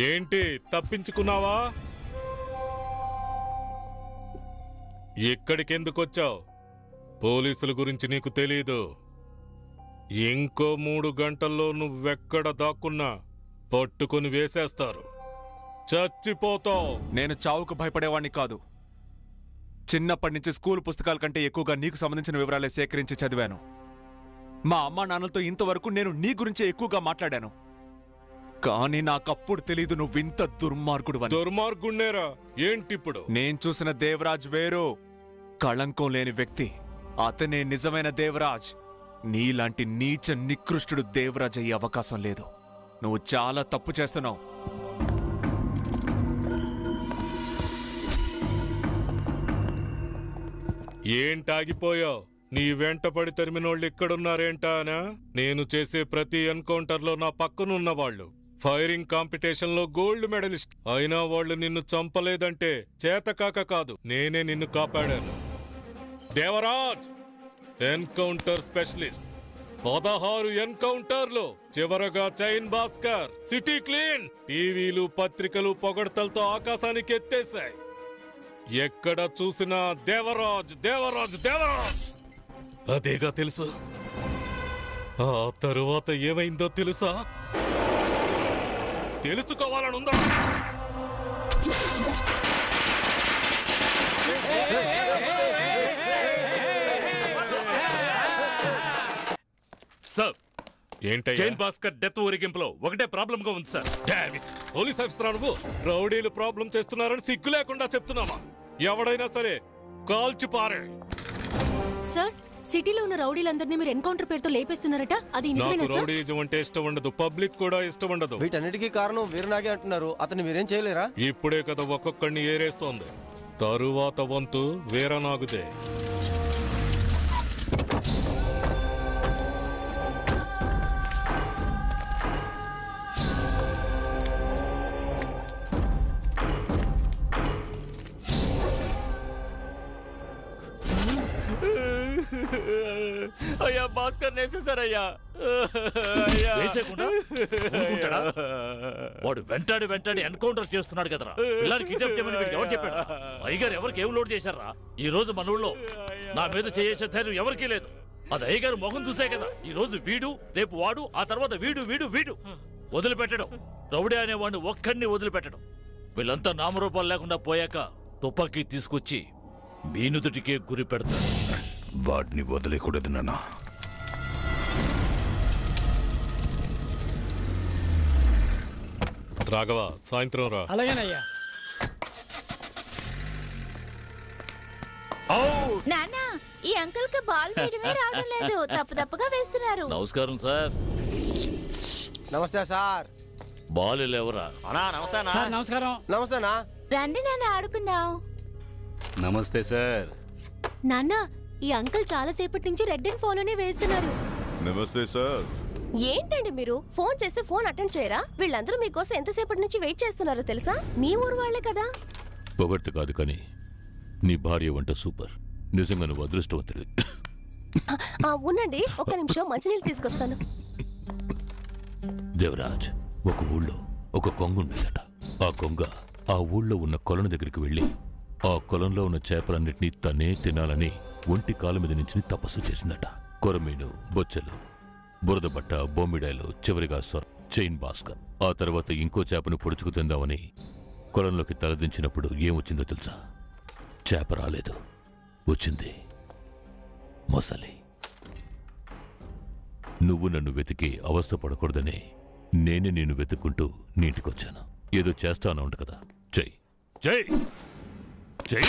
ఏంటి తప్పించుకున్నావా? ఎక్కడికెందుకొచ్చావు? పోలీసుల గురించి నీకు తెలీదు. ఇంకో 3 గంటల్లో నువ్వెక్కడ దాక్కున్నా పట్టుకుని వేసేస్తారు. చచ్చిపోతావు. నేను చావుకు భయపడేవాణ్ణి కాదు. చిన్నప్పటి నుంచి స్కూల్ పుస్తకాల కంటే ఎక్కువగా నీకు సంబంధించిన వివరాలే సేకరించి చదివాను. మా అమ్మా నాన్నలతో ఇంతవరకు నేను నీ గురించే ఎక్కువగా మాట్లాడాను. కానీ నాకప్పుడు తెలీదు నువ్వింత దుర్మార్గుడు. దుర్మార్గుణ్ణేరా ఏంటిప్పుడు? నేను చూసిన దేవరాజ్ వేరు, కళంకం లేని వ్యక్తి. అతనే నిజమైన దేవరాజ్. నీలాంటి నీచ నికృష్టుడు దేవరాజ్ అయ్యే అవకాశం లేదు. నువ్వు చాలా తప్పు చేస్తున్నావు. ఏంటాగిపోయావు? నీ వెంటపడి తరిమినోళ్ళు ఇక్కడున్నారేంటానా? నేను చేసే ప్రతి ఎన్కౌంటర్లో నా పక్కనున్న వాళ్ళు ఫైరింగ్ కాంపిటీషన్ లో గోల్డ్ మెడలిస్ట్ అయినా వాళ్ళు నిన్ను చంపలేదంటే చేతకాక కాదు, నేనే నిన్ను కాపాడాను. Devraj encounter specialist. 16 ఎన్కౌంటర్లు. చివరగా చైన్ భాస్కర్, సిటీ క్లీన్. టీవీలు పత్రికలు పొగడ్తలతో ఆకాశానికి ఎత్తేశాయి. ఎక్కడ చూసినా దేవరాజ్ దేవరాజ్ దేవరాజ్ అదేగా తెలుసు. ఆ తరువాత ఏమైందో తెలుసా? తెలుసుకోవాలనుందా? సార్, ఏంటయ్యా? చైన్ భాస్కర్ డెత్ ఊరేగింపులో ఒకటే ప్రాబ్లం గా ఉంది సార్. పోలీస్ ఆఫీసర్ నువ్వు రౌడీలు ప్రాబ్లం చేస్తున్నారని సిగ్గు లేకుండా చెప్తున్నావా? ఎవడైనా సరే కాల్చి పారే. సార్, సిటీలో ఉన్న రౌడీలందరినీ మీరు ఎన్కౌంటర్ పేరుతో లేపేస్తున్నారట, అది నిజమేనా సార్? రౌడీజం అంటే ఇష్టం ఉండదు, పబ్లిక్ కూడా ఇష్టం ఉండదు. వీటన్నిటికీ కారణం వీరనాగే అంటున్నారు. అతన్ని మీరేం చేయలేరా? ఇప్పుడే కదా ఒక్కొక్కడిని ఏరేస్తోంది. తరువాత వంతు వీరనాగుదే. అయ్యా, భాస్కర్ వేసేసారయ్యా. వాడు వెంటాడి ఎన్కౌంటర్ చేస్తున్నాడు కదరా. పిల్లలకి కిడ్నాప్ చేయమని వీడికి ఎవరు చెప్పాడు? అయ్యగారు ఎవరికి ఏం లోడ్ చేశారా? ఈ రోజు మన ఊళ్ళో నా మీద చేసే ధైర్యం ఎవరికీ లేదు. అది అయ్యగారు మొహం చూసే కదా. ఈ రోజు వీడు, రేపు వాడు, ఆ తర్వాత వీడు వీడు వీడు వదిలిపెట్టడం. రౌడీ అనేవాడిని ఒక్కడిని వదిలిపెట్టడం. వీళ్ళంతా నామరూపాలు లేకుండా పోయాక తుపాకీ తీసుకొచ్చి మీనుదుటికే గురి పెడతాడు. వాడిని వదిలేకూడదు నాన్న. రాఘవ, సాయంత్రం రా. అలాగేనయ్యా. నాన్న, ఈ అంకుల్ కి బాల్ వేయడమే రావడం లేదు, తప్పుగా వేస్తున్నారు. నమస్కారం సార్. నమస్తే సార్. బాల్ ఎవరా? నమస్కారం. నమస్తేనా. రండి నాన్న, ఆడుకుందాం. నమస్తే సార్. నాన్న, ఈ అంకుల్ చాలా సేపటి నుంచి రెడ్ అండ్ ఫోన్ అనే వేస్తున్నారు. నమస్తే సార్. ఏంటండి మీరు ఫోన్ చేస్తే ఫోన్ అటెండ్ చేయరా? వీళ్ళందరూ మీకోసం ఎంతసేపటి నుంచి వెయిట్ చేస్తున్నారో తెలుసా? మీ ఊరు వాళ్లే కదా. పొగట్టు కాదు కానీ నీ భార్య వంట సూపర్. నిజంగా నువ్వు అదృష్టవంతుడు. ఉండండి, ఒక్క నిమిషం మంచినీళ్ళు తీసుకొస్తాను. దేవరాజ్, ఒక ఊళ్ళో ఒక కొంగ ఉండేదట. ఆ కొంగ ఆ ఊళ్ళో ఉన్న కొలను దగ్గరికి వెళ్ళి ఆ కొలంలో ఉన్న చేపలన్నింటినీ తనే తినాలని ఒంటి కాలు మీద నుంచి తపస్సు చేసిందట. కొరమీను, బొచ్చెలు, బురద బట్ట, బొమ్మిడాయలు, చివరిగా చైన్ భాస్కర్. ఆ తర్వాత ఇంకో చేపను పొడుచుకు తిందామని కొలంలోకి తలదించినప్పుడు ఏమొచ్చిందో తెలుసా? చేప రాలేదు, వచ్చింది మొసలి. నువ్వు నన్ను వెతికి అవస్థ పడకూడదని నేనే నిన్ను వెతుక్కుంటూ నీటికొచ్చాను. ఏదో చేస్తాను అంట కదా. జై జై జై.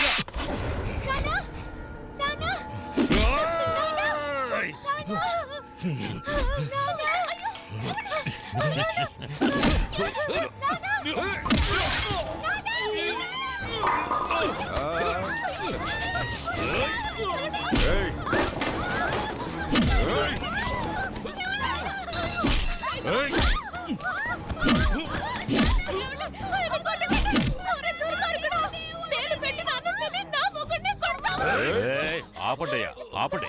ఆపండయ్యా, ఆపండి.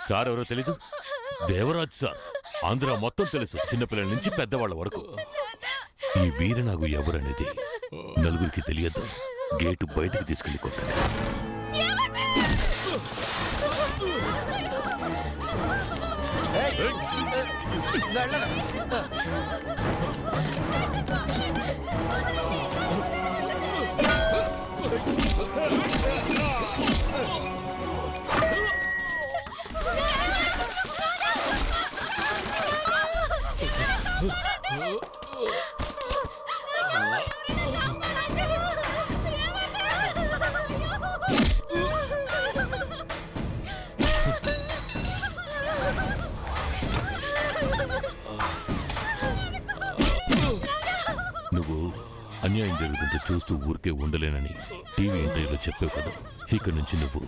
సార్ ఎవరో తెలీదు? దేవరాజ్ సార్. ఆంధ్ర మొత్తం తెలుసు, చిన్నపిల్లల నుంచి పెద్దవాళ్ల వరకు. ఈ వీరనాగు ఎవరనేది నలుగురికి తెలియదు. గేటు బయటికి తీసుకెళ్లి కొట్టండి. నువ్వు అన్యాయం జరుగుతుంటే చూస్తూ ఊరికే ఉండలేనని టీవీ ఇంటర్వ్యూలో చెప్పావు కదా. ఇక నుంచి నువ్వు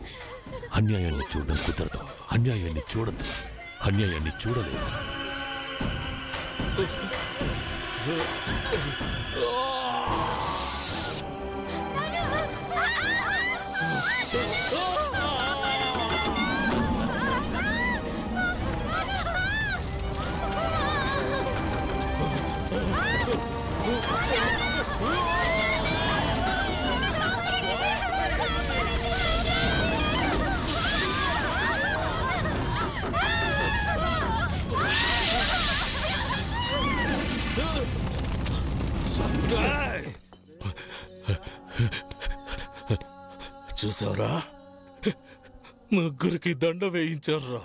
అన్యాయాన్ని చూడడం కుదరదు. అన్యాయాన్ని చూడద్దు. అన్యాయాన్ని చూడలేవు. చూసావరా, ముగ్గురికి దండ వేయించారా.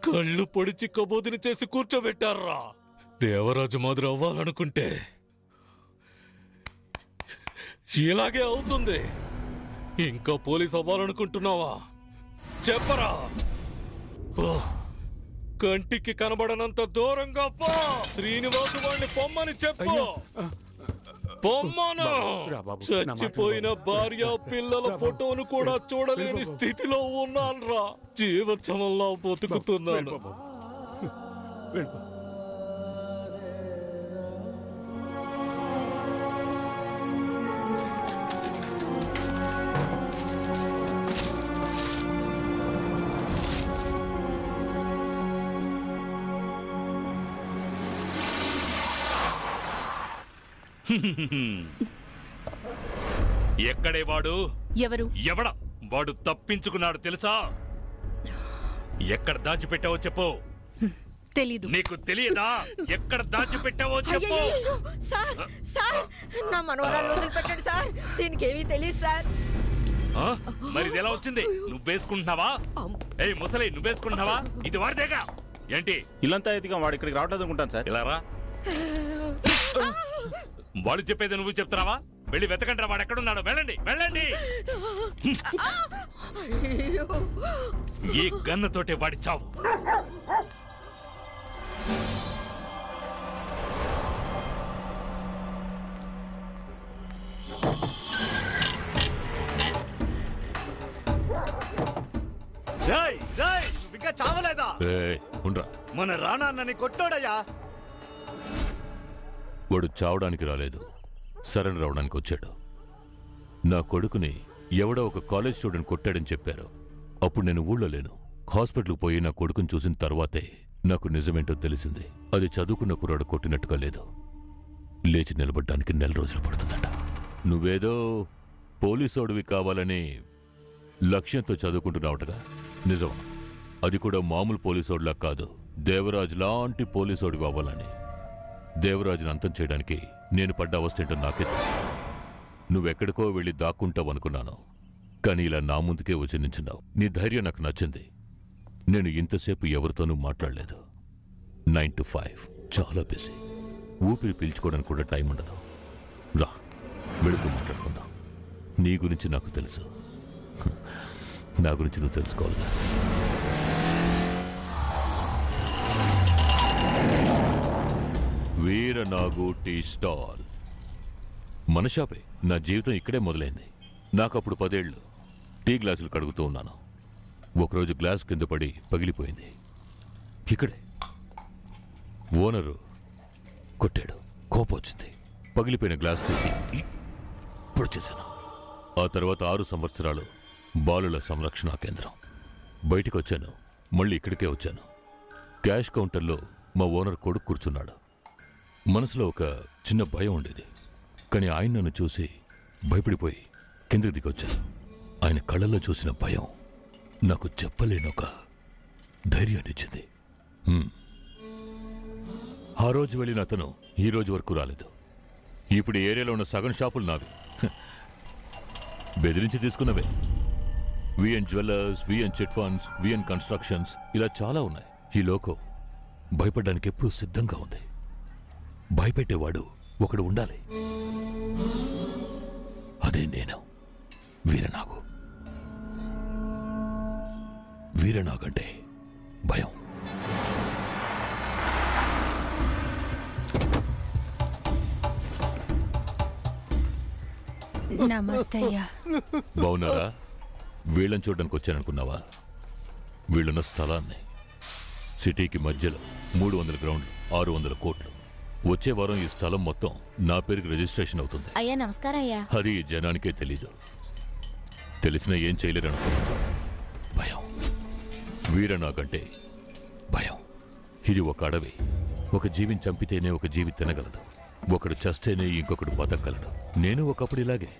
కళ్ళు పొడిచి కబోదిని చేసి కూర్చోబెట్టారా. దేవరాజు మాదిరి అవ్వాలనుకుంటే ఇలాగే అవుతుంది. ఇంకా పోలీస్ అవ్వాలనుకుంటున్నావా? చెప్పరా. కంటికి కనబడనంత దూరంగా పో. శ్రీనివాసు వాడిని పొమ్మని చెప్పు. పొమ్మను. చచ్చిపోయిన భార్య పిల్లల ఫోటోను కూడా చూడలేని స్థితిలో ఉన్నాన్రా. జీవోత్సవంలా బతుకుతున్నాను. ఎక్కడే వాడు? ఎవరు? ఎవడ వాడు? తప్పించుకున్నాడు తెలుసా? ఎక్కడ దాచిపెట్టావో చెప్పు. తెలీదు. నీకు తెలియదా? ఎక్కడ దాచిపెట్టావో చెప్పు. సార్ సార్, నా మనవరాలు వదిలిపెట్టండి సార్. దీనికి ఏమీ తెలియదు సార్. మరి ఇది ఎలా వచ్చింది? నువ్వేసుకుంటున్నావా? ఏ ముసలి, నువ్వేసుకుంటున్నావా? ఇది వాడిదేగా. ఏంటి ఇల్లంతా ఎత్తిగా వాడు ఇక్కడికి రావట్లేదు అనుకుంటాను సార్. ఇలా రా. వాడు చెప్పేది నువ్వు చెప్తున్నావా? వెళ్ళి వెతకండి. వాడు ఎక్కడున్నాడు? వెళ్ళండి వెళ్ళండి. ఈ గన్నుతోటే వాడి చావు. ఇంకా చావలేదా? మన రానాన్నని కొట్టాడయ్యా. వాడు చావడానికి రాలేదు, సరెండర్ అవడానికి వచ్చాడు. నా కొడుకుని ఎవడో ఒక కాలేజ్ స్టూడెంట్ కొట్టాడని చెప్పారు. అప్పుడు నేను ఊళ్ళో లేను. హాస్పిటల్కి పోయి నా కొడుకుని చూసిన తర్వాతే నాకు నిజమేంటో తెలిసింది. అది చదువుకున్న కుర్రాడు కొట్టినట్టుగా లేదు. లేచి నిలబడ్డానికి 4 రోజులు పడుతుందట. నువ్వేదో పోలీసోడివి కావాలని లక్ష్యంతో చదువుకుంటున్నావుటగా. నిజం. అది కూడా మామూలు పోలీసోడిలా కాదు, దేవరాజు లాంటి పోలీసోడివి అవ్వాలని. దేవరాజును అంతం చేయడానికి నేను పడ్డ అవస్థేంటో నాకే తెలుసు. నువ్వెక్కడికో వెళ్ళి దాక్కుంటావనుకున్నాను, కానీ ఇలా నా ముందుకే వచ్చి నించున్నావు. నీ ధైర్యం నాకు నచ్చింది. నేను ఇంతసేపు ఎవరితోనూ మాట్లాడలేదు. 9 to 5 చాలా బిజీ. ఊపిరి పీల్చుకోవడానికి కూడా టైం ఉండదు. రా, వెళుతూ మాట్లాడుకుందాం. నీ గురించి నాకు తెలుసు, నా గురించి నువ్వు తెలుసుకోవాలిగా. వీరనాగు టీ స్టాల్ మన షాపే. నా జీవితం ఇక్కడే మొదలైంది. నాకు అప్పుడు 10 ఏళ్ళు. టీ గ్లాసులు కడుగుతూ ఉన్నాను. ఒకరోజు గ్లాస్ కింద పడి పగిలిపోయింది. ఇక్కడే ఓనరు కొట్టాడు. కోపం వచ్చింది. పగిలిపోయిన గ్లాస్ తీసి ఇప్పుడు చేశాను. ఆ తర్వాత 6 సంవత్సరాలు బాలుల సంరక్షణ కేంద్రం. బయటికి వచ్చాను, మళ్ళీ ఇక్కడికే వచ్చాను. క్యాష్ కౌంటర్లో మా ఓనర్ కొడుకు కూర్చున్నాడు. మనసులో ఒక చిన్న భయం ఉండేది. కానీ ఆయన నన్ను చూసి భయపడిపోయి కిందకి దిగొచ్చారు. ఆయన కళ్ళల్లో చూసిన భయం నాకు చెప్పలేనొక ధైర్యాన్ని ఇచ్చింది. ఆ రోజు వెళ్ళిన అతను ఈ రోజు వరకు రాలేదు. ఇప్పుడు ఏరియాలో ఉన్న సగం షాపులు నావి. బెదిరించి తీసుకున్నవే. VN jewellers, VN chit funds, VN constructions, ఇలా చాలా ఉన్నాయి. ఈ లోకం భయపడడానికి ఎప్పుడూ సిద్ధంగా ఉంది. భయపెట్టేవాడు ఒకడు ఉండాలి. అదే నేను, వీరనాగు. వీరనాగంటే భయం. నమస్తే అయ్యా. బావున్నారా? వీళ్ళని చూడడానికి వచ్చాననుకున్నావా? వీళ్ళున్న స్థలాన్ని సిటీకి మధ్యలో 300 గ్రౌండ్లు, 600 కోట్లు. వచ్చే వారం ఈ స్థలం మొత్తం నా పేరుకి రిజిస్ట్రేషన్ అవుతుంది. అయ్యా నమస్కారం అయ్యా. అది ఈ జనానికే తెలీదు. తెలిసినా ఏం చేయలేరనుకో. భయం. వీరనాగంటే భయం. ఇది ఒక అడవి. ఒక జీవిని చంపితేనే ఒక జీవి తినగలదు. ఒకడు చస్తేనే ఇంకొకడు బతకగలడు. నేను ఒకప్పుడు ఇలాగే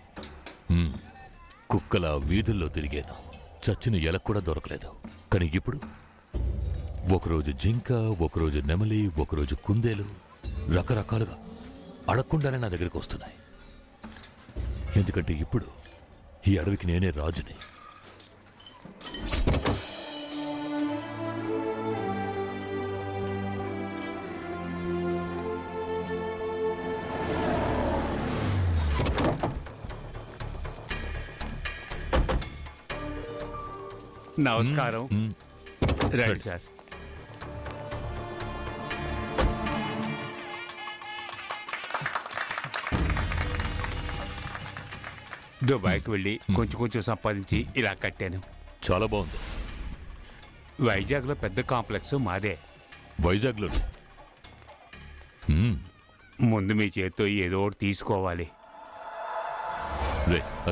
కుక్కల వీధుల్లో తిరిగాను. చచ్చిన ఎలకు కూడా దొరకలేదు. కానీ ఇప్పుడు ఒకరోజు జింక, ఒకరోజు నెమలి, ఒకరోజు కుందేలు, రకరకాలుగా అడగకుండానే నా దగ్గరికి వస్తున్నాయి. ఎందుకంటే ఇప్పుడు ఈ అడవికి నేనే రాజుని. నమస్కారం. Right sir. దుబాయ్కి వెళ్ళి కొంచెం సంపాదించి ఇలా కట్టాను. చాలా బాగుంది. వైజాగ్లో పెద్ద కాంప్లెక్స్ మాదే. వైజాగ్లో ముందు మీ చేత్తో ఏదో ఒకటి తీసుకోవాలి.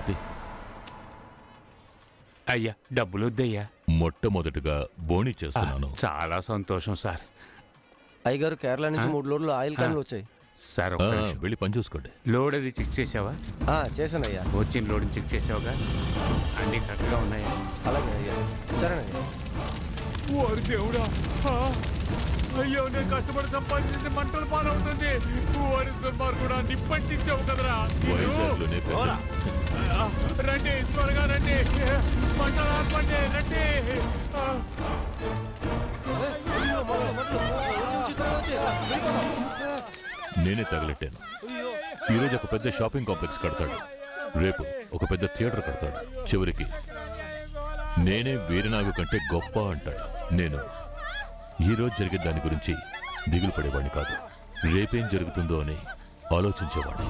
అతి అయ్యా డబ్బులు వద్దయ్యా. మొట్టమొదటిగా బోణి చేస్తున్నాను. చాలా సంతోషం సార్. అయ్యగారు కేరళ నుంచి 3 లోడ్లు ఆయిల్ క్యాన్లు వచ్చాయి. సార్ వెళ్ళి పని చూసుకోండి. లోడ్ అది చెక్ చేసావా? చేశానయ్యా. వచ్చిన లోడ్ చెక్ చేసావుగా? అన్నీ కరెక్ట్గా ఉన్నాయా? అలాగే అయ్యా. సరేనయ్యా. ఓరి దేవుడా, అయ్యో నేను కష్టపడి సంపాదించింది మంటలు పాలవుతుంది. ఓరి దుర్మార్గుడా, నిప్పంటించావు కదరా. రండి త్వరగా రండి, మంటలు ఆపండి, రండి. నేనే తగలెట్టాను. ఈరోజు ఒక పెద్ద షాపింగ్ కాంప్లెక్స్ కడతాడు. రేపు ఒక పెద్ద థియేటర్ కడతాడు. చివరికి నేనే వీరనాగు కంటే గొప్ప అంటాడు. నేను ఈరోజు జరిగే దాని గురించి దిగులు పడేవాడిని కాదు. రేపేం జరుగుతుందో అని ఆలోచించేవాడిని.